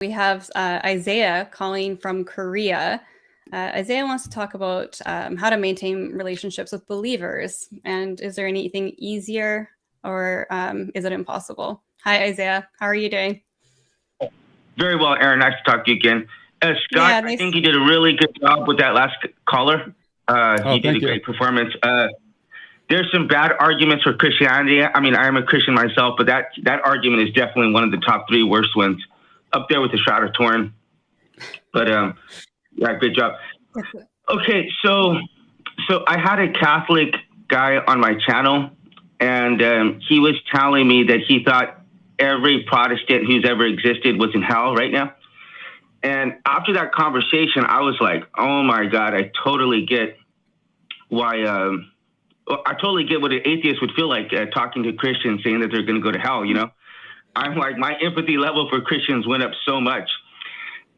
We have Isaiah calling from Korea. Isaiah wants to talk about how to maintain relationships with believers. And is there anything easier or is it impossible? Hi, Isaiah. How are you doing? Very well, Erin. Nice to talk to you again. Scott, I think you did a really good job with that last caller. You did a great performance. There's some bad arguments for Christianity. I mean, I am a Christian myself, but that argument is definitely one of the top 3 worst ones, up there with the Shroud of Turin. But yeah, good job. Okay, so I had a Catholic guy on my channel, and he was telling me that he thought every Protestant who's ever existed was in hell right now. And after that conversation, I was like, oh my God, I totally get why, I totally get what an atheist would feel like talking to Christians saying that they're going to go to hell, you know? I'm like, my empathy level for Christians went up so much.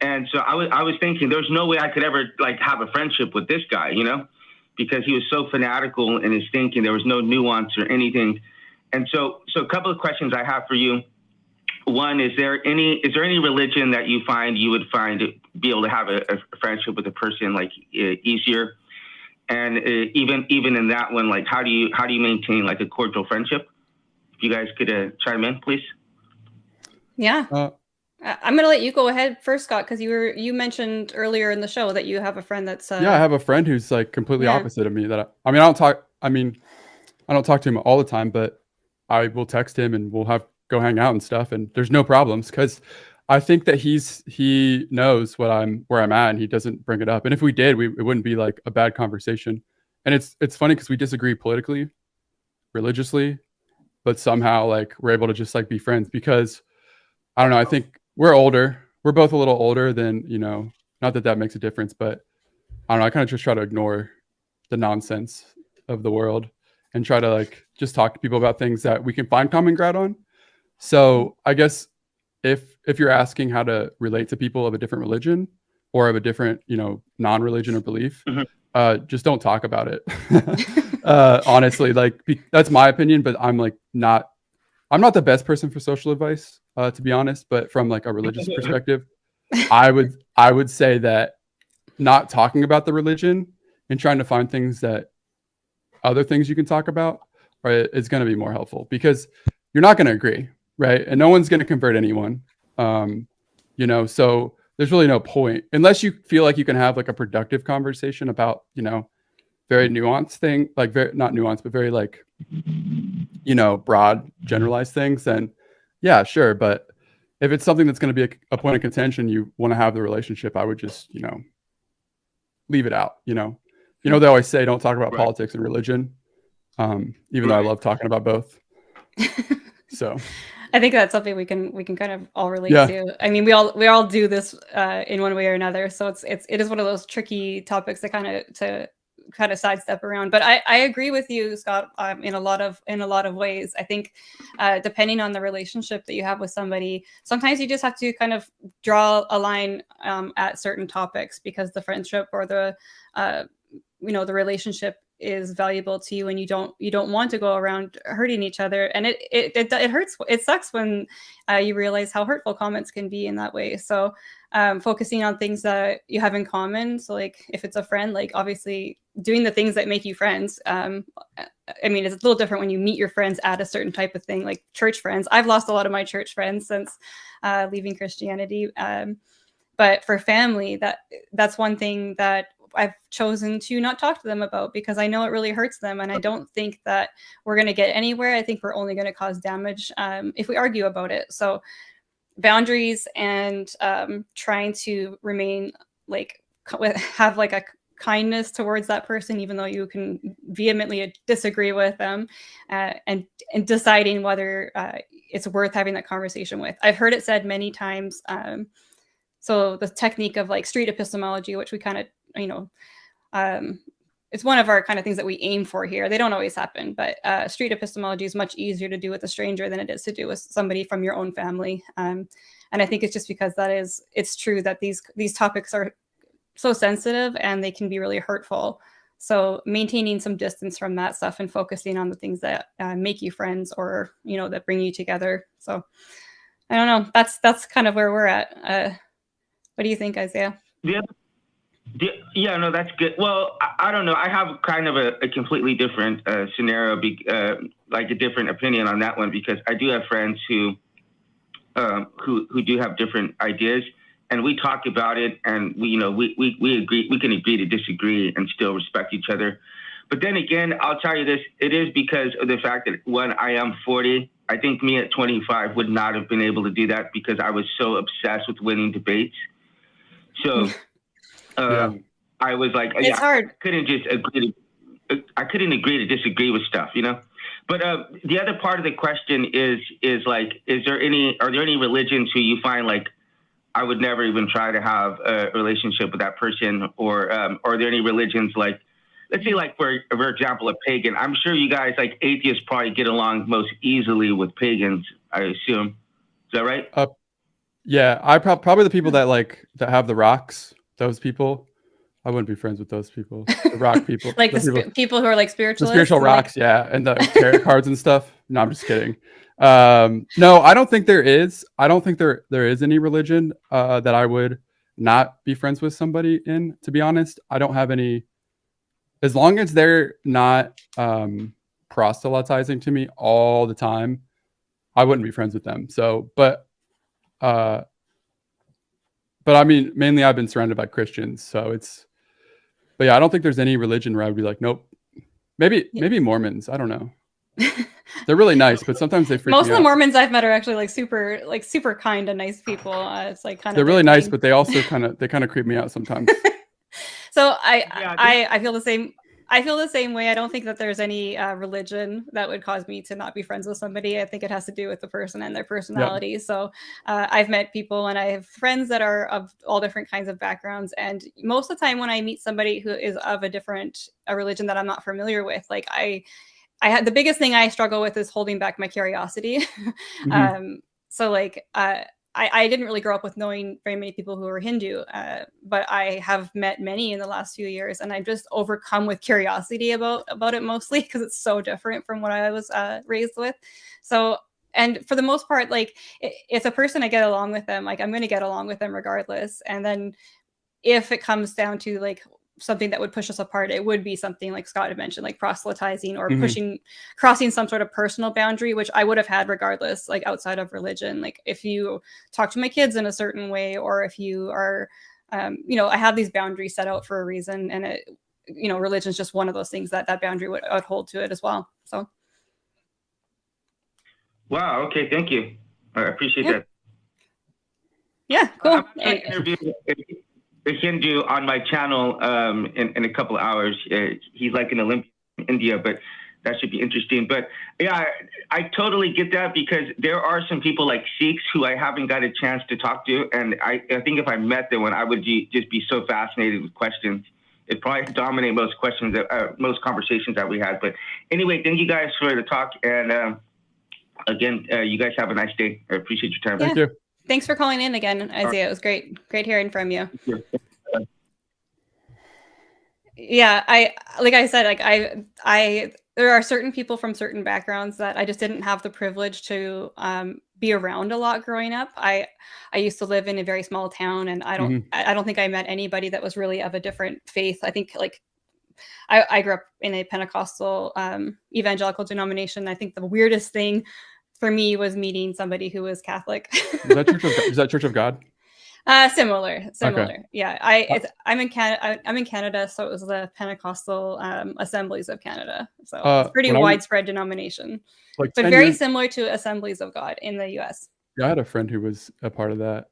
And so I was thinking there's no way I could ever like have a friendship with this guy, you know, because he was so fanatical in his thinking. There was no nuance or anything. And so a couple of questions I have for you. One, is there any religion that you find you would find be able to have a friendship with a person like easier? And even in that one, like how do you maintain like a cordial friendship? If you guys could chime in, please. Yeah. I'm going to let you go ahead first, Scott, because you mentioned earlier in the show that you have a friend that's yeah, I have a friend who's like completely opposite of me. That I don't talk to him all the time, but I will text him and we'll go hang out and stuff, and there's no problems because I think that he knows where I'm at and he doesn't bring it up. And if we did, it wouldn't be like a bad conversation. And it's funny because we disagree politically, religiously, but somehow like we're able to just like be friends because I don't know, I think we're older. We're both a little older than, you know, not that makes a difference, but I don't know, I kind of just try to ignore the nonsense of the world and try to like just talk to people about things that we can find common ground on. So I guess if you're asking how to relate to people of a different religion or of a different, you know, non-religion or belief, just don't talk about it. Honestly, like that's my opinion, but I'm not the best person for social advice, to be honest, but from like a religious perspective, I would say that not talking about the religion and trying to find other things you can talk about is going to be more helpful because you're not going to agree. Right. And no one's going to convert anyone. You know, so there's really no point unless you feel like you can have like a productive conversation about, you know, very nuanced thing, like not nuanced, but very like, you know, broad generalized things. Then yeah, sure. But if it's something that's going to be a point of contention, you want to have the relationship, I would just, you know, leave it out. You know, they always say, don't talk about politics and religion. Even though I love talking about both. So I think that's something we can kind of all relate to. I mean, we all do this in one way or another. So it is one of those tricky topics that kind of sidestep around. But I agree with you, Scott, in a lot of ways. I think depending on the relationship that you have with somebody, sometimes you just have to kind of draw a line at certain topics because the friendship or the the relationship is valuable to you and you don't want to go around hurting each other. And it hurts. It sucks when you realize how hurtful comments can be in that way. So focusing on things that you have in common. So like if it's a friend, like obviously doing the things that make you friends. I mean, it's a little different when you meet your friends at a certain type of thing, like church friends. I've lost a lot of my church friends since leaving Christianity. But for family, that's one thing that I've chosen to not talk to them about because I know it really hurts them. And I don't think that we're going to get anywhere. I think we're only going to cause damage if we argue about it. So boundaries and trying to remain have like a kindness towards that person, even though you can vehemently disagree with them and deciding whether it's worth having that conversation with. I've heard it said many times. So the technique of like street epistemology, which we kind of, it's one of our kind of things that we aim for here. They don't always happen, but street epistemology is much easier to do with a stranger than it is to do with somebody from your own family. And I think it's just because it's true that these topics are so sensitive and they can be really hurtful. So maintaining some distance from that stuff and focusing on the things that make you friends or, that bring you together. So I don't know. That's kind of where we're at. What do you think, Isaiah? Yeah, no, that's good. Well, I don't know. I have kind of a completely different scenario, like a different opinion on that one, because I do have friends who do have different ideas, and we talk about it, and we agree. We can agree to disagree and still respect each other. But then again, I'll tell you this: it is because of the fact that when I am 40, I think me at 25 would not have been able to do that because I was so obsessed with winning debates. So. I was like, it's hard. I couldn't agree to disagree with stuff, But the other part of the question is like, are there any religions who you find like I would never even try to have a relationship with that person, or are there any religions like, let's say like for example, a pagan? I'm sure you guys like atheists probably get along most easily with pagans, I assume. Is that right? Yeah, I probably the people that have the rocks. Those people, I wouldn't be friends with those people. The rock people, like people who are like spiritualists, the spiritual rocks, yeah, and the tarot cards and stuff. No, I'm just kidding. No, I don't think there is. I don't think there is any religion that I would not be friends with somebody in. To be honest, I don't have any. As long as they're not proselytizing to me all the time, I wouldn't be friends with them. So, but I mean, mainly I've been surrounded by Christians, so but yeah, I don't think there's any religion where I would be like, nope. Maybe Mormons. I don't know. They're really nice, but sometimes they freak me out. Most of the Mormons I've met are actually like super kind and nice people. It's like kind of they're really nice, but they also kind of creep me out sometimes. So I feel the same. I feel the same way. I don't think that there's any religion that would cause me to not be friends with somebody. I think it has to do with the person and their personality. Yep. So I've met people and I have friends that are of all different kinds of backgrounds. And most of the time when I meet somebody who is of a religion that I'm not familiar with, like I had the biggest thing I struggle with is holding back my curiosity. Mm-hmm. So like, I didn't really grow up with knowing very many people who were Hindu, but I have met many in the last few years, and I'm just overcome with curiosity about it mostly because it's so different from what I was raised with. So, and for the most part, like if a person I get along with them, like I'm going to get along with them regardless. And then if it comes down to like something that would push us apart, it would be something like Scott had mentioned, like proselytizing or crossing some sort of personal boundary, which I would have had regardless, like outside of religion. Like if you talk to my kids in a certain way, or if you are, I have these boundaries set out for a reason, and religion is just one of those things that boundary would hold to it as well. So. Wow. Okay. Thank you. I appreciate that. Yeah. Cool. I'm going to interview a Hindu on my channel in a couple of hours. He's like an Olympian in India, but that should be interesting. But yeah, I totally get that, because there are some people like Sikhs who I haven't got a chance to talk to. And I think if I met them, I would just be so fascinated with questions. It'd probably dominate most conversations that we had. But anyway, thank you guys for the talk. And again, you guys have a nice day. I appreciate your time. Yeah. Thank you. Thanks for calling in again, Isaiah. It was great hearing from you. Yeah, there are certain people from certain backgrounds that I just didn't have the privilege to be around a lot growing up. I used to live in a very small town, and I don't think I met anybody that was really of a different faith. I think like I grew up in a Pentecostal evangelical denomination. I think the weirdest thing for me was meeting somebody who was Catholic. Is that Church of God? Similar. Okay. Yeah, I'm in Canada, so it was the Pentecostal Assemblies of Canada. So it's a pretty widespread denomination, but very similar to Assemblies of God in the U.S. Yeah, I had a friend who was a part of that.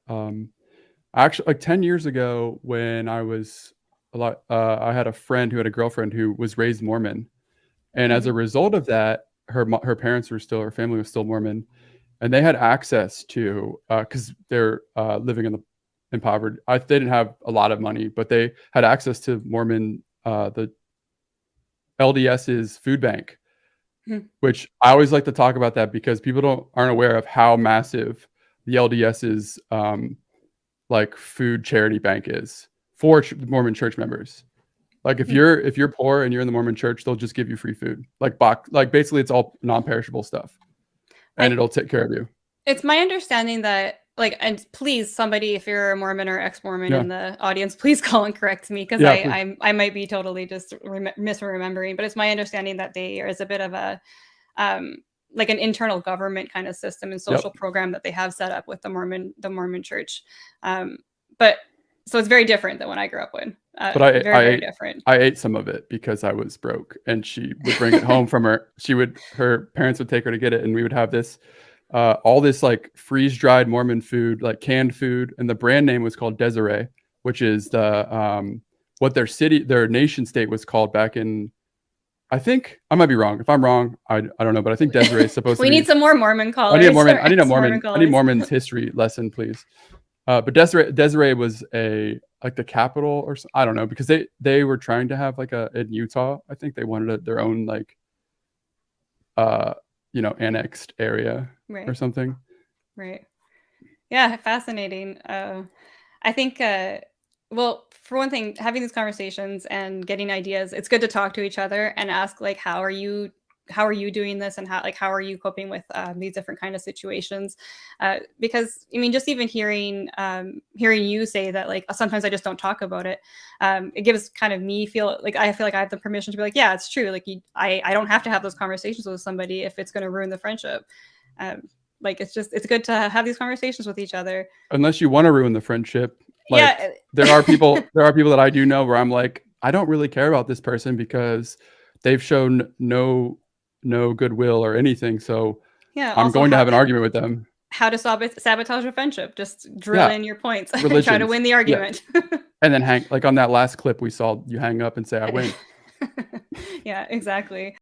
Actually, like 10 years ago, when I was I had a friend who had a girlfriend who was raised Mormon, and as a result of that, her parents her family was still Mormon, and they had access to because they're living in poverty. They didn't have a lot of money, but they had access to Mormon, the LDS's food bank, which I always like to talk about that because people aren't aware of how massive the LDS's like food charity bank is for Mormon church members. Like if you're poor and you're in the Mormon church, they'll just give you free food. Like basically it's all non-perishable stuff, and it'll take care of you. It's my understanding that, like, and please, somebody, if you're a Mormon or ex-Mormon in the audience, please call and correct me, because I might be totally just misremembering. But it's my understanding that there is a bit of a like an internal government kind of system and social program that they have set up with the Mormon Church. But so it's very different than what I grew up with. But very different. I ate some of it because I was broke, and she would bring it home from her. Her parents would take her to get it, and we would have this. All this like freeze-dried Mormon food, like canned food, and the brand name was called Desiree, which is the what their nation state was called back in. I think I might be wrong. If I'm wrong, I don't know, but I think Desiree is supposed to. We need some more Mormon callers. I need a Mormon's history lesson, please. But Desiree was like the capital, or I don't know, because they were trying to have like in Utah. I think they wanted their own like annexed area or something. Right. Yeah, fascinating. I think, well, for one thing, having these conversations and getting ideas, it's good to talk to each other and ask, like, how are you doing this, and how are you coping with these different kind of situations? Because I mean, just even hearing you say that, like, sometimes I just don't talk about it. It gives kind of me I feel like I have the permission to be like, yeah, it's true. Like, I don't have to have those conversations with somebody if it's going to ruin the friendship. Like, it's good to have these conversations with each other. Unless you want to ruin the friendship. Like, there are people that I do know where I'm like, I don't really care about this person because they've shown no goodwill or anything. So I'm going to have an argument with them. How to sabotage a friendship? Just drill in your points and try to win the argument. And then hang, like on that last clip we saw, you hang up and say, I win. Yeah, exactly.